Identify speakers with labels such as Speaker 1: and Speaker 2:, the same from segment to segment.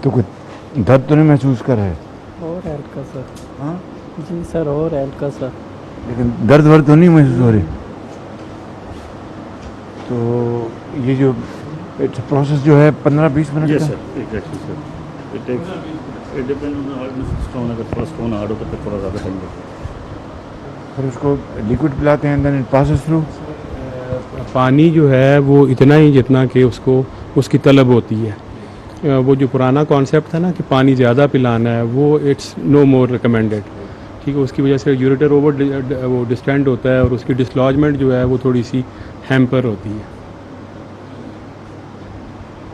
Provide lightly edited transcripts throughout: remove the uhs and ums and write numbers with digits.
Speaker 1: तो कुछ दर्द तो नहीं महसूस कर रहे?
Speaker 2: और हल्का सा।
Speaker 1: हाँ,
Speaker 2: जी सर, और हल्का सा।
Speaker 1: लेकिन दर्द वर्द तो नहीं महसूस हो रही? तो ये जो प्रोसेस जो है 15-20 मिनट
Speaker 3: Yes,
Speaker 1: का?
Speaker 3: sir. Exactly, sir. It takes. It depends on the hardness of stone. अगर थोड़ा stone hard होता है तो थोड़ा ज़्यादा टाइम लगता है।
Speaker 1: फिर उसको लिक्विड पिलाते हैं, देन इट पासेस थ्रू।
Speaker 4: पानी जो है वो इतना ही जितना कि उसको उसकी तलब होती है। वो जो पुराना कॉन्सेप्ट था ना कि पानी ज़्यादा पिलाना है, वो इट्स नो मोर रिकमेंडेड। ठीक है, उसकी वजह से यूरेटर वो डिस्टेंड होता है और उसकी डिसलॉजमेंट जो है वो थोड़ी सी हैम्पर होती है।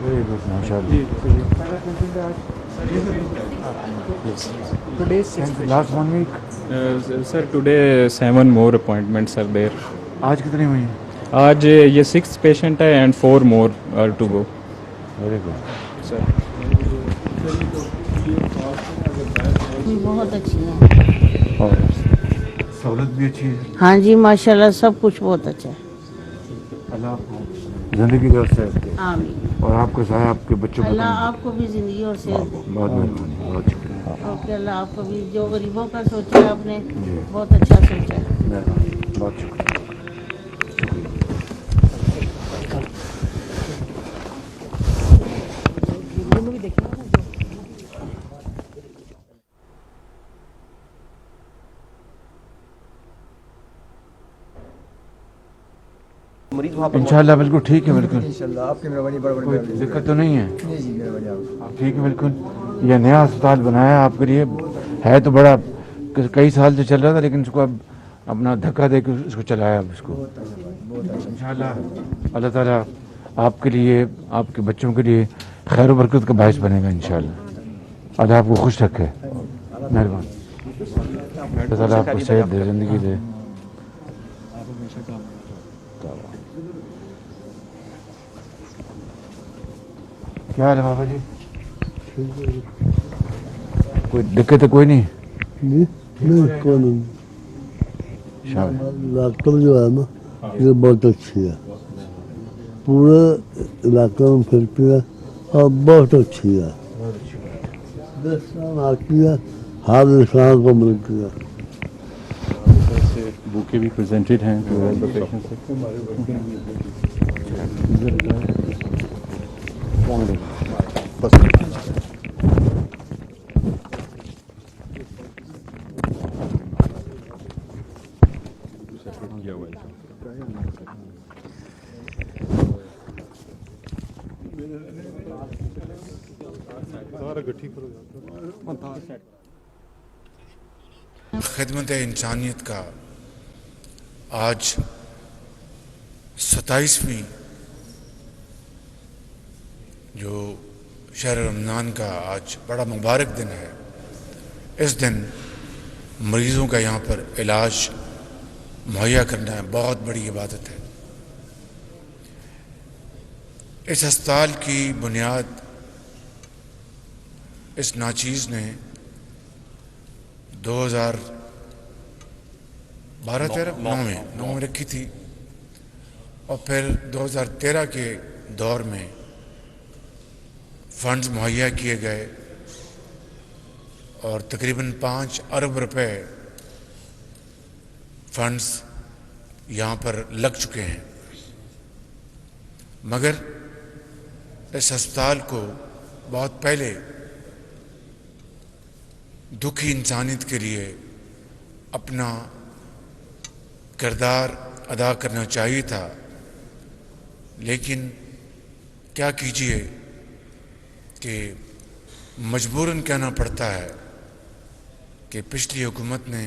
Speaker 1: वेरी गुड, माशाल्लाह। Last 1 week
Speaker 5: sir today 7 more appointments are there.
Speaker 1: आज कितने हुई हैं?
Speaker 5: आज ये 6 पेशेंट है and 4 more are to go.
Speaker 1: Very good.
Speaker 5: Sir
Speaker 6: बहुत अच्छी है।
Speaker 1: और सहूलत भी अच्छी है।
Speaker 6: हाँ जी, माशाल्लाह सब कुछ बहुत अच्छा है।
Speaker 1: अल्लाह आपको ज़िंदगी दे और सेहत दे,
Speaker 6: आमीन।
Speaker 1: और आपको सहाय आपके बच्चों को
Speaker 6: अल्लाह
Speaker 1: कम दे।
Speaker 6: आपको भी ज़िंदगी और सेहत दे।
Speaker 1: बहुत मेहरबानी, बहुत शुक्रिया।
Speaker 6: ओके, अल्लाह आपको भी, जो गरीबों का सोचा है आपने
Speaker 1: जी।
Speaker 6: बहुत अच्छा सोचा है।
Speaker 1: मेहरबानी, बहुत शुक्रिया। इंशाल्लाह बिल्कुल ठीक है, बिल्कुल
Speaker 7: इंशाल्लाह आपकी मेहरबानी, बड़ी
Speaker 1: कोई
Speaker 7: बड़ी
Speaker 1: दिक्कत तो नहीं है।
Speaker 7: नहीं जी, मेहरबानी
Speaker 1: आप ठीक है बिल्कुल। यह नया अस्पताल बनाया है आपके लिए, है तो बड़ा कई साल से चल रहा था, लेकिन इसको अब अपना धक्का दे के इसको चलाया अब इसको। इंशाल्लाह अल्लाह ताला आपके लिए, आपके बच्चों के लिए खैर बरकत का बायस बनेगा इंशाल्लाह। अल्लाह आपको खुश रखे, मेहरबानी। अल्लाह ताला आपको सेहत दे, ज़िंदगी दे। क्या हाल है बाबा जी? कोई दिक्कत है? कोई नहीं?
Speaker 8: नहीं, कौन
Speaker 1: शाबाश।
Speaker 8: डॉक्टर जो है ना, ये बहुत अच्छी है। पूरे इलाके में फिरती है और बहुत अच्छी है। इंसान आती है, हर इंसान को मिलती है।
Speaker 3: बुके भी presented हैं to all the patients.
Speaker 1: खिदमत इंसानियत का आज 27वीं जो शहर रमज़ान का आज बड़ा मुबारक दिन है। इस दिन मरीज़ों का यहाँ पर इलाज मुहैया करना बहुत बड़ी इबादत है। इस अस्पताल की बुनियाद इस नाचीज़ ने 2012-13 में रखी थी, और फिर 2013 के दौर में फंड्स मुहैया किए गए और तकरीबन 5 अरब रुपए फंड्स यहाँ पर लग चुके हैं। मगर इस अस्पताल को बहुत पहले दुखी इंसानियत के लिए अपना किरदार अदा करना चाहिए था, लेकिन क्या कीजिए कि मजबूरन कहना पड़ता है कि पिछली हुकूमत ने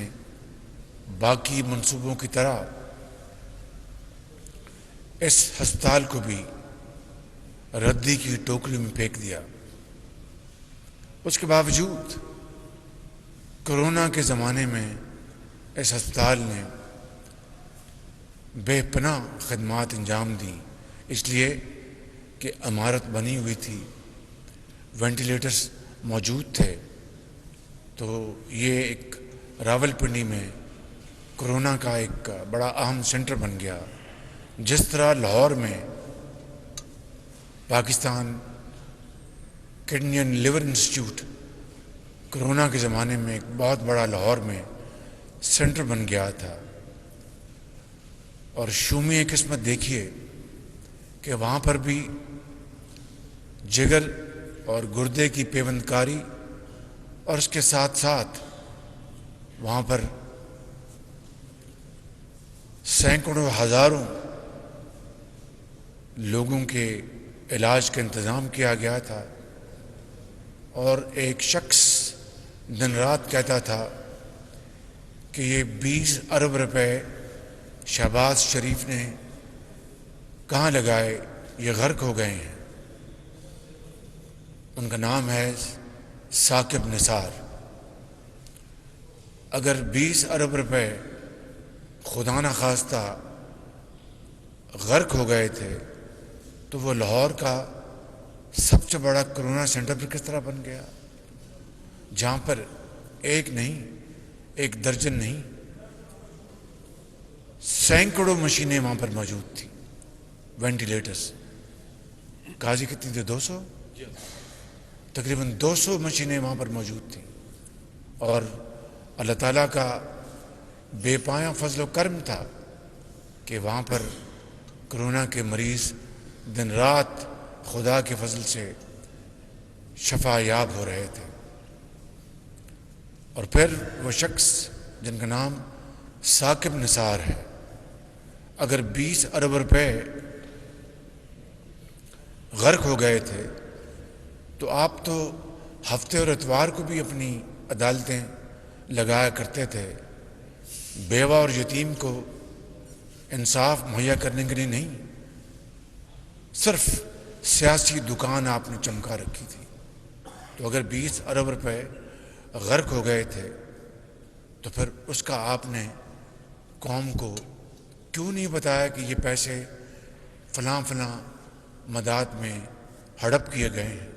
Speaker 1: बाकी मंसूबों की तरह इस अस्पताल को भी रद्दी की टोकरी में फेंक दिया। उसके बावजूद कोरोना के ज़माने में इस अस्पताल ने बेपनाह खदमात अंजाम दी, इसलिए कि इमारत बनी हुई थी, वेंटिलेटर्स मौजूद थे। तो ये एक रावलपिंडी में कोरोना का एक बड़ा अहम सेंटर बन गया। जिस तरह लाहौर में Pakistan kidney and liver institute corona के ज़माने में एक बहुत बड़ा लाहौर में सेंटर बन गया था। और शूमी किस्मत देखिए कि वहाँ पर भी जिगर और गुर्दे की पेवंदकारी और उसके साथ साथ वहाँ पर सैकड़ों हज़ारों लोगों के इलाज का इंतज़ाम किया गया था। और एक शख्स दिन रात कहता था कि ये 20 अरब रुपए शहबाज शरीफ ने कहाँ लगाए, ये गर्क हो गए हैं। उनका नाम है साकिब निसार। अगर 20 अरब रुपए खुदा न खास्ता गर्क हो गए थे तो वो लाहौर का सबसे बड़ा कोरोना सेंटर पर किस तरह बन गया, जहाँ पर एक नहीं, एक दर्जन नहीं, सैकड़ों मशीनें वहाँ पर मौजूद थी, वेंटिलेटर्स। काजी कितनी थी? 200, तकरीबन 200 मशीनें वहाँ पर मौजूद थी। और अल्लाह ताला का बेपाया फजल करम था कि वहाँ पर कोरोना के मरीज़ दिन रात खुदा के फजल से शफा याब हो रहे थे। और फिर वो शख्स जिनका नाम साकिब निसार है, अगर 20 अरब रुपए गर्क हो गए थे तो आप तो हफ्ते और इतवार को भी अपनी अदालतें लगाया करते थे, बेवा और यतीम को इंसाफ मुहैया करने के लिए नहीं, सिर्फ सियासी दुकान आपने चमका रखी थी। तो अगर 20 अरब रुपए गर्क हो गए थे तो फिर उसका आपने कौम को क्यों नहीं बताया कि ये पैसे फलां फलां मदाद में हड़प किए गए हैं।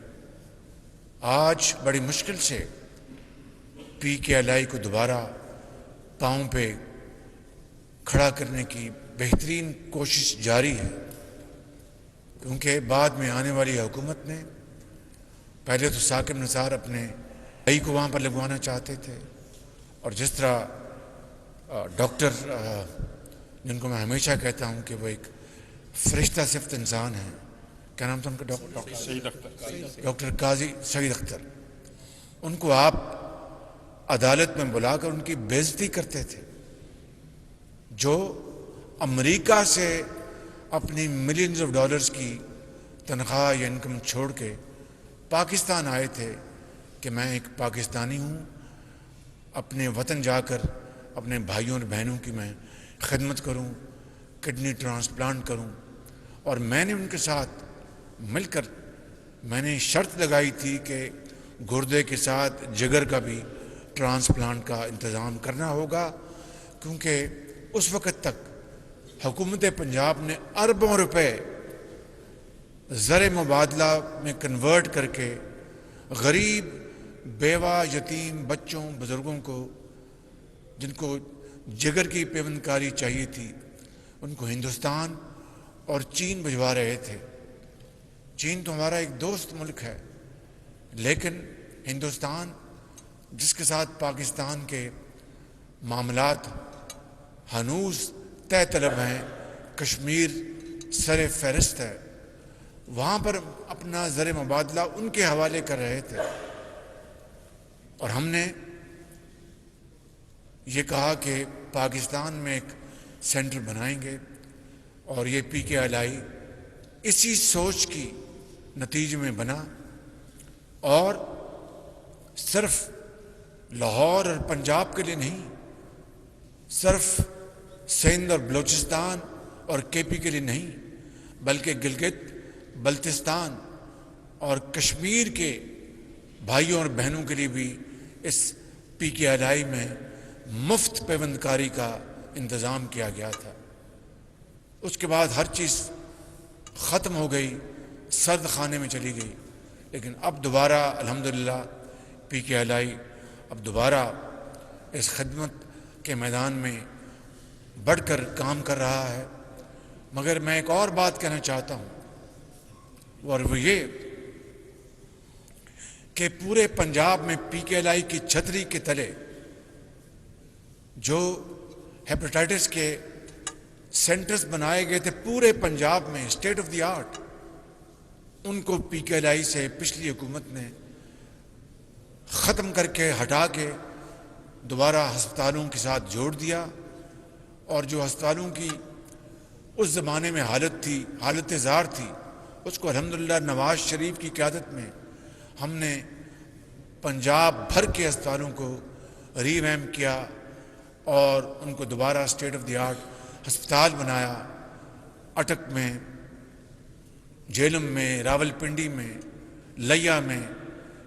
Speaker 1: आज बड़ी मुश्किल से PKLI को दोबारा पांव पे खड़ा करने की बेहतरीन कोशिश जारी है, क्योंकि बाद में आने वाली हुकूमत ने पहले तो साकिब निसार अपने भाई को वहाँ पर लगवाना चाहते थे, और जिस तरह डॉक्टर, जिनको मैं हमेशा कहता हूँ कि वो एक फरिश्ता सिफ्त इंसान है, क्या नाम था उनका? डॉक्टर काजी सईद अख्तर। उनको आप अदालत में बुलाकर उनकी बेइज्जती करते थे, जो अमेरिका से अपनी मिलियंस ऑफ डॉलर्स की तनख्वाह या इनकम छोड़ के पाकिस्तान आए थे कि मैं एक पाकिस्तानी हूँ, अपने वतन जाकर अपने भाइयों और बहनों की मैं खिदमत करूँ, किडनी ट्रांसप्लांट करूँ। और मैंने उनके साथ मिलकर मैंने शर्त लगाई थी कि गुर्दे के साथ जिगर का भी ट्रांसप्लांट का इंतज़ाम करना होगा, क्योंकि उस वक़्त तक हुकूमत पंजाब ने अरबों रुपए ज़र मुबादला में कन्वर्ट करके गरीब, बेवा, यतीम बच्चों, बुज़ुर्गों को जिनको जिगर की पेवंदकारी चाहिए थी, उनको हिंदुस्तान और चीन भिजवा रहे थे। चीन तो हमारा एक दोस्त मुल्क है, लेकिन हिंदुस्तान जिसके साथ पाकिस्तान के मामलात हनूज तय तलब हैं, कश्मीर सर फहरिस्त है, वहाँ पर अपना ज़र मुबादला उनके हवाले कर रहे थे। और हमने ये कहा कि पाकिस्तान में एक सेंटर बनाएंगे, और ये PKLI इसी सोच की नतीजे में बना, और सिर्फ लाहौर और पंजाब के लिए नहीं, सिर्फ सिंध और बलूचिस्तान और KP के लिए नहीं, बल्कि गिलगित बल्तिस्तान और कश्मीर के भाइयों और बहनों के लिए भी इस PKLI में मुफ्त पेवंदकारी का इंतज़ाम किया गया था। उसके बाद हर चीज़ ख़त्म हो गई, सर्द खाने में चली गई। लेकिन अब दोबारा अल्हम्दुलिल्लाह PKLI अब दोबारा इस खिदमत के मैदान में बढ़कर काम कर रहा है। मगर मैं एक और बात कहना चाहता हूँ, और वो ये कि पूरे पंजाब में पीकेएलआई की छतरी के तले जो हेपेटाइटिस के सेंटर्स बनाए गए थे पूरे पंजाब में, स्टेट ऑफ द आर्ट, उनको पीकेएलआई से पिछली हुकूमत ने ख़त्म करके हटा के दोबारा अस्पतालों के साथ जोड़ दिया। और जो अस्पतालों की उस ज़माने में हालत ज़ार थी, उसको अल्हम्दुलिल्लाह नवाज शरीफ की क़यादत में हमने पंजाब भर के अस्पतालों को रीवैम्प किया और उनको दोबारा स्टेट ऑफ द आर्ट अस्पताल बनाया। अटक में, झेलम में, रावलपिंडी में, लिया में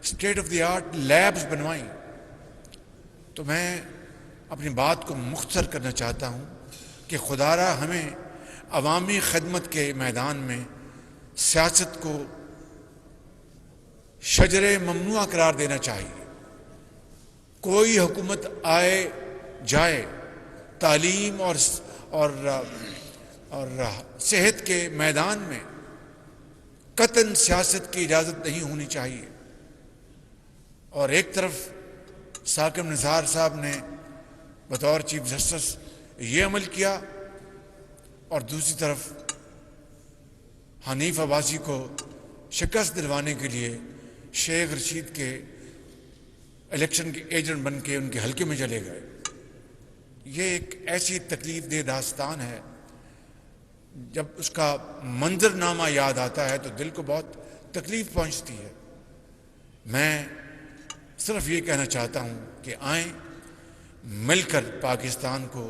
Speaker 1: state of the art labs बनवाई। तो मैं अपनी बात को मुख्तसर करना चाहता हूँ कि खुदारा हमें अवामी खदमत के मैदान में सियासत को शजरे ममनुआ करार देना चाहिए। कोई हुकूमत आए जाए, तालीम और सेहत के मैदान में कतन सियासत की इजाज़त नहीं होनी चाहिए। और एक तरफ साकिब निसार साहब ने बतौर चीफ जस्टिस ये अमल किया और दूसरी तरफ हनीफ अब्बासी को शिकस्त दिलवाने के लिए शेख रशीद के इलेक्शन के एजेंट बन के उनके हल्के में चले गए। ये एक ऐसी तकलीफ दे दास्तान है, जब उसका मंजरनामा याद आता है तो दिल को बहुत तकलीफ पहुंचती है। मैं सिर्फ ये कहना चाहता हूं कि आएं मिलकर पाकिस्तान को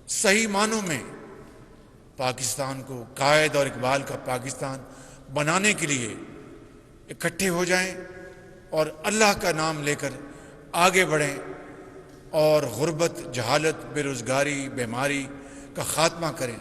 Speaker 1: सही मानों में, पाकिस्तान को कायद और इकबाल का पाकिस्तान बनाने के लिए इकट्ठे हो जाएं और अल्लाह का नाम लेकर आगे बढ़ें और गुर्बत, जहालत, बेरोज़गारी, बीमारी का ख़ात्मा करें।